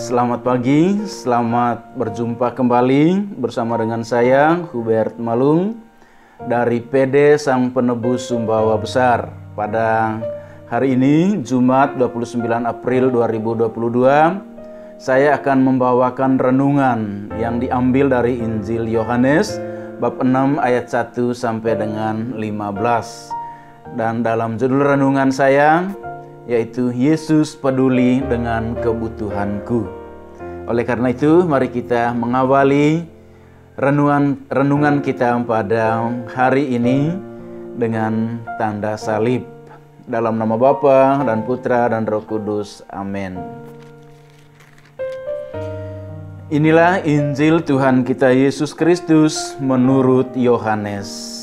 Selamat pagi, selamat berjumpa kembali bersama dengan saya, Hubert Malung, dari PD Sang Penebus Sumbawa Besar. Pada hari ini, Jumat 29 April 2022, saya akan membawakan renungan yang diambil dari Injil Yohanes, bab 6 ayat 1 sampai dengan 15. Dan dalam judul renungan saya, yaitu Yesus peduli dengan kebutuhanku. Oleh karena itu, mari kita mengawali renungan kita pada hari ini dengan tanda salib. Dalam nama Bapa dan Putra dan Roh Kudus. Amin. Inilah Injil Tuhan kita Yesus Kristus menurut Yohanes.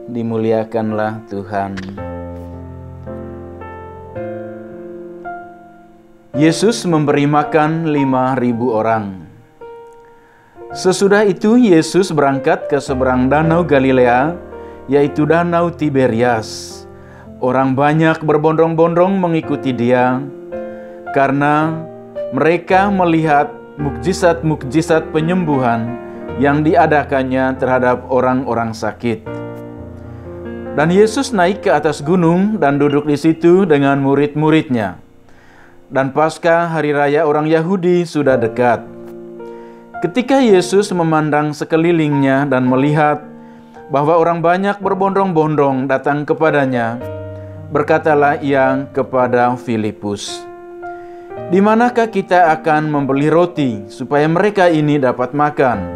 Dimuliakanlah Tuhan. Yesus memberi makan 5.000 orang. Sesudah itu Yesus berangkat ke seberang danau Galilea, yaitu danau Tiberias. Orang banyak berbondong-bondong mengikuti dia, karena mereka melihat mukjizat-mukjizat penyembuhan yang diadakannya terhadap orang-orang sakit. Dan Yesus naik ke atas gunung dan duduk di situ dengan murid-muridnya. Dan Paskah hari raya orang Yahudi sudah dekat. Ketika Yesus memandang sekelilingnya dan melihat bahwa orang banyak berbondong-bondong datang kepadanya, berkatalah ia kepada Filipus, "Di manakah kita akan membeli roti supaya mereka ini dapat makan?"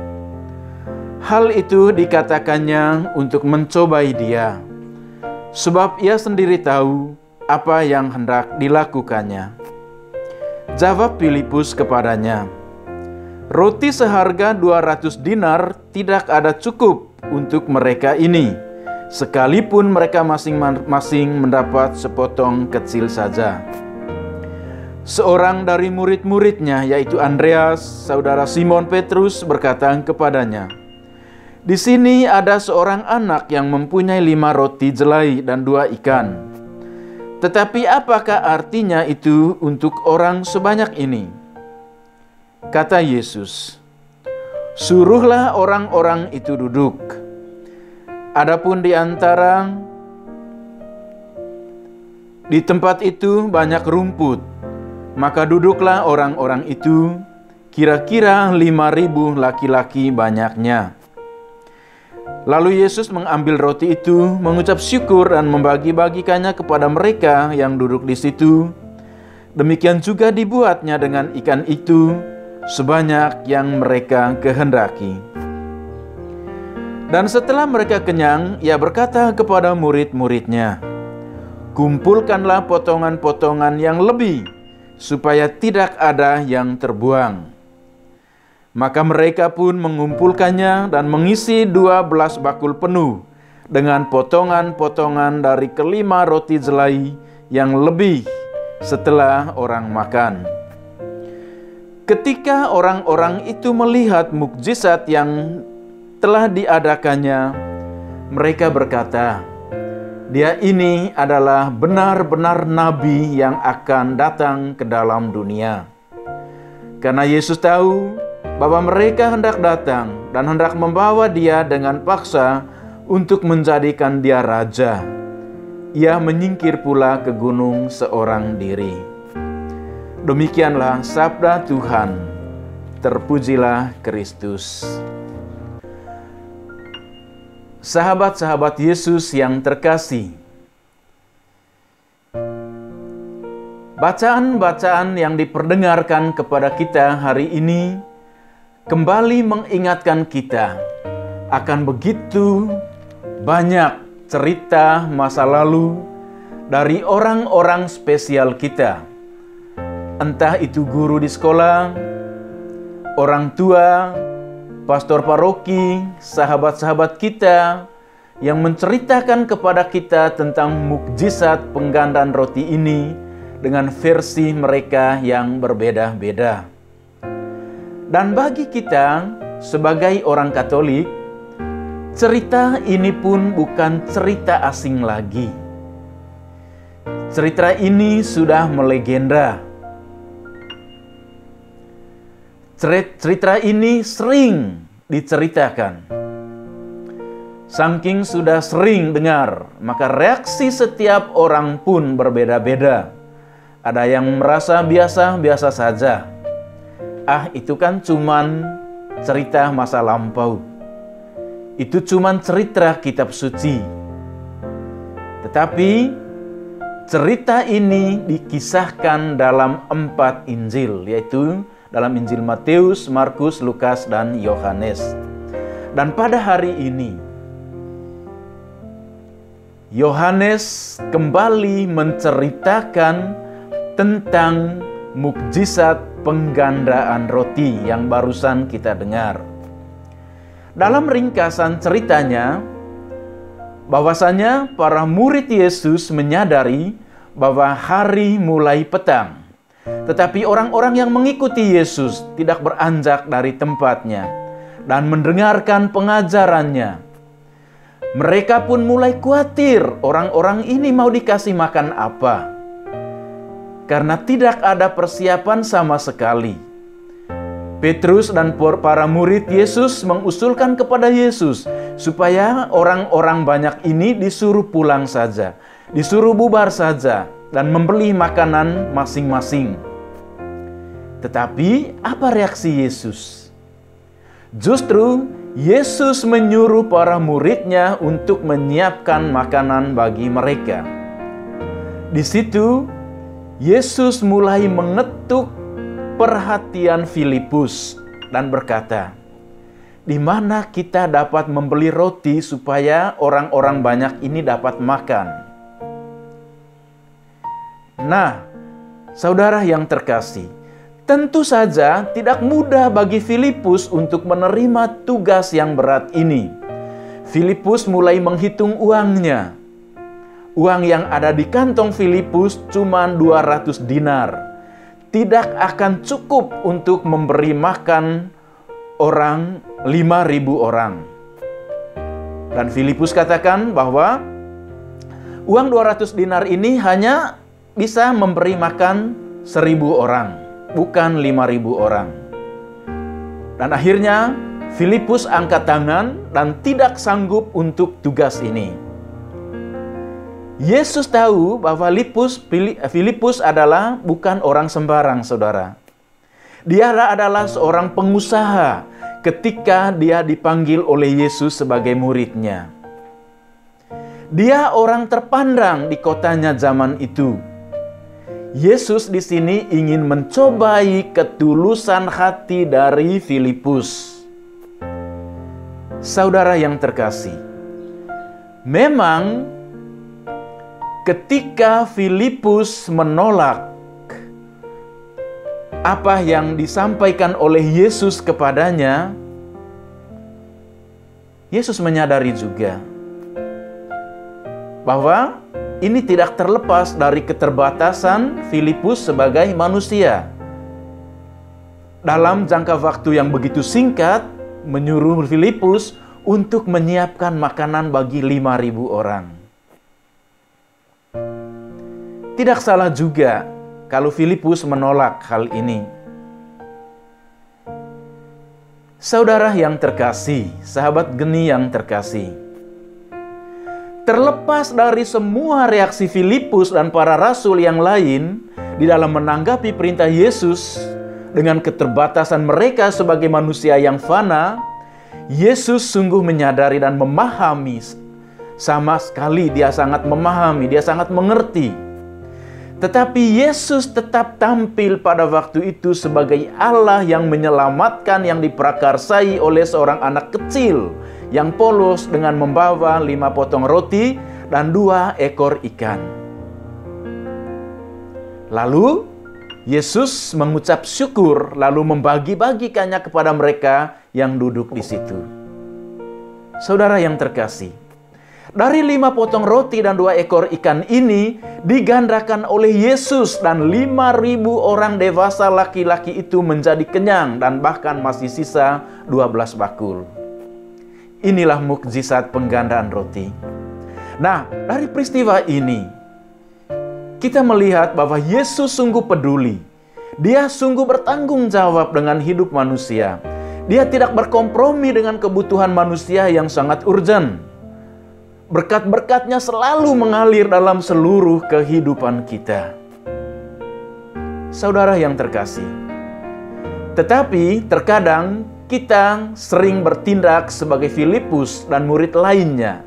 Hal itu dikatakannya untuk mencobai dia, sebab ia sendiri tahu apa yang hendak dilakukannya. Jawab Filipus kepadanya, "Roti seharga 200 dinar tidak ada cukup untuk mereka ini, sekalipun mereka masing-masing mendapat sepotong kecil saja." Seorang dari murid-muridnya, yaitu Andreas, saudara Simon Petrus, berkata kepadanya, "Di sini ada seorang anak yang mempunyai 5 roti jelai dan 2 ikan. Tetapi apakah artinya itu untuk orang sebanyak ini?" Kata Yesus, "Suruhlah orang-orang itu duduk. Adapun di tempat itu banyak rumput, maka duduklah orang-orang itu, kira-kira 5.000 laki-laki banyaknya." Lalu Yesus mengambil roti itu, mengucap syukur dan membagi-bagikannya kepada mereka yang duduk di situ. Demikian juga dibuatnya dengan ikan itu, sebanyak yang mereka kehendaki. Dan setelah mereka kenyang, ia berkata kepada murid-muridnya, "Kumpulkanlah potongan-potongan yang lebih, supaya tidak ada yang terbuang." Maka mereka pun mengumpulkannya dan mengisi 12 bakul penuh dengan potongan-potongan dari kelima roti jelai yang lebih setelah orang makan. Ketika orang-orang itu melihat mukjizat yang telah diadakannya, mereka berkata, "Dia ini adalah benar-benar nabi yang akan datang ke dalam dunia." Karena Yesus tahu bahwa mereka hendak datang dan hendak membawa dia dengan paksa untuk menjadikan dia raja, ia menyingkir pula ke gunung seorang diri. Demikianlah sabda Tuhan. Terpujilah Kristus. Sahabat-sahabat Yesus yang terkasih, bacaan-bacaan yang diperdengarkan kepada kita hari ini kembali mengingatkan kita akan begitu banyak cerita masa lalu dari orang-orang spesial kita. Entah itu guru di sekolah, orang tua, pastor paroki, sahabat-sahabat kita yang menceritakan kepada kita tentang mukjizat penggandaan roti ini dengan versi mereka yang berbeda-beda. Dan bagi kita sebagai orang Katolik, cerita ini pun bukan cerita asing lagi. Cerita ini sudah melegenda. Cerita ini sering diceritakan. Saking sudah sering dengar, maka reaksi setiap orang pun berbeda-beda. Ada yang merasa biasa-biasa saja. Itu kan cuman cerita masa lampau. Itu cuman cerita kitab suci. Tetapi cerita ini dikisahkan dalam 4 Injil, yaitu dalam Injil Matius, Markus, Lukas, dan Yohanes. Dan pada hari ini, Yohanes kembali menceritakan tentang mukjizat penggandaan roti yang barusan kita dengar. Dalam ringkasan ceritanya, bahwasanya para murid Yesus menyadari bahwa hari mulai petang. Tetapi orang-orang yang mengikuti Yesus tidak beranjak dari tempatnya dan mendengarkan pengajarannya. Mereka pun mulai khawatir orang-orang ini mau dikasih makan apa. Karena tidak ada persiapan sama sekali. Petrus dan para murid Yesus mengusulkan kepada Yesus supaya orang-orang banyak ini disuruh pulang saja, disuruh bubar saja, dan membeli makanan masing-masing. Tetapi apa reaksi Yesus? Justru Yesus menyuruh para muridnya untuk menyiapkan makanan bagi mereka. Di situ Yesus mulai mengetuk perhatian Filipus dan berkata, "Di mana kita dapat membeli roti supaya orang-orang banyak ini dapat makan?" Nah, saudara yang terkasih, tentu saja tidak mudah bagi Filipus untuk menerima tugas yang berat ini. Filipus mulai menghitung uangnya. Uang yang ada di kantong Filipus cuma 200 dinar. Tidak akan cukup untuk memberi makan 5.000 orang. Dan Filipus katakan bahwa uang 200 dinar ini hanya bisa memberi makan 1.000 orang, bukan 5.000 orang. Dan akhirnya Filipus angkat tangan dan tidak sanggup untuk tugas ini. Yesus tahu bahwa Filipus adalah bukan orang sembarang, saudara. Dia adalah seorang pengusaha ketika dia dipanggil oleh Yesus sebagai muridnya. Dia orang terpandang di kotanya zaman itu. Yesus di sini ingin mencobai ketulusan hati dari Filipus. Saudara yang terkasih, memang ketika Filipus menolak apa yang disampaikan oleh Yesus kepadanya, Yesus menyadari juga bahwa ini tidak terlepas dari keterbatasan Filipus sebagai manusia. Dalam jangka waktu yang begitu singkat, menyuruh Filipus untuk menyiapkan makanan bagi 5.000 orang. Tidak salah juga kalau Filipus menolak hal ini. Saudara yang terkasih, sahabat geni yang terkasih, terlepas dari semua reaksi Filipus dan para rasul yang lain di dalam menanggapi perintah Yesus dengan keterbatasan mereka sebagai manusia yang fana, Yesus sungguh menyadari dan memahami. Sama sekali dia sangat memahami, dia sangat mengerti. Tetapi Yesus tetap tampil pada waktu itu sebagai Allah yang menyelamatkan yang diprakarsai oleh seorang anak kecil yang polos dengan membawa 5 potong roti dan 2 ekor ikan. Lalu Yesus mengucap syukur lalu membagi-bagikannya kepada mereka yang duduk di situ. Saudara yang terkasih, dari 5 potong roti dan 2 ekor ikan ini digandakan oleh Yesus dan 5.000 orang dewasa laki-laki itu menjadi kenyang dan bahkan masih sisa 12 bakul. Inilah mukjizat penggandaan roti. Nah, dari peristiwa ini kita melihat bahwa Yesus sungguh peduli. Dia sungguh bertanggung jawab dengan hidup manusia. Dia tidak berkompromi dengan kebutuhan manusia yang sangat urgent. Berkat-berkatnya selalu mengalir dalam seluruh kehidupan kita. Saudara yang terkasih, tetapi terkadang kita sering bertindak sebagai Filipus dan murid lainnya,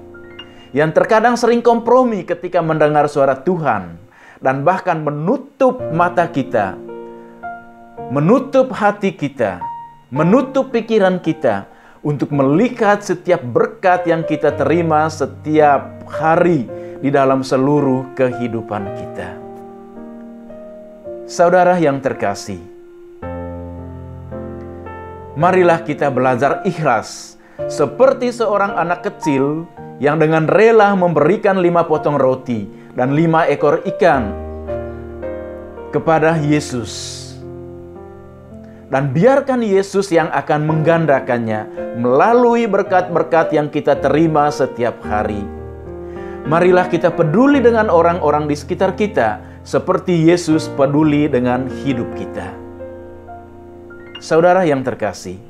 yang terkadang sering kompromi ketika mendengar suara Tuhan, dan bahkan menutup mata kita, menutup hati kita, menutup pikiran kita, untuk melihat setiap berkat yang kita terima setiap hari di dalam seluruh kehidupan kita. Saudara yang terkasih, marilah kita belajar ikhlas seperti seorang anak kecil yang dengan rela memberikan 5 potong roti dan 5 ekor ikan kepada Yesus. Dan biarkan Yesus yang akan menggandakannya melalui berkat-berkat yang kita terima setiap hari. Marilah kita peduli dengan orang-orang di sekitar kita, seperti Yesus peduli dengan hidup kita. Saudara yang terkasih,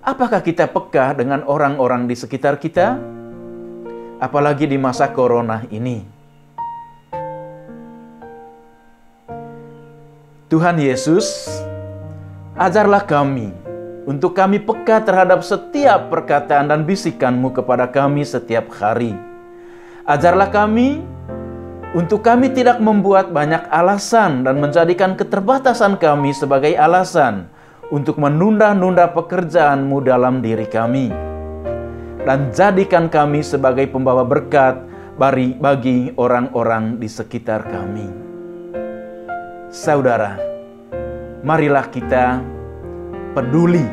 apakah kita peka dengan orang-orang di sekitar kita? Apalagi di masa corona ini. Tuhan Yesus, ajarlah kami, untuk kami peka terhadap setiap perkataan dan bisikan-Mu kepada kami setiap hari. Ajarlah kami, untuk kami tidak membuat banyak alasan dan menjadikan keterbatasan kami sebagai alasan untuk menunda-nunda pekerjaan-Mu dalam diri kami. Dan jadikan kami sebagai pembawa berkat bagi orang-orang di sekitar kami. Saudara, marilah kita peduli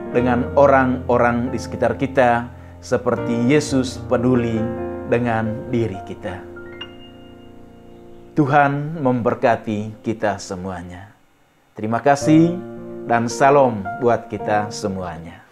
dengan orang-orang di sekitar kita seperti Yesus peduli dengan diri kita. Tuhan memberkati kita semuanya. Terima kasih dan salam buat kita semuanya.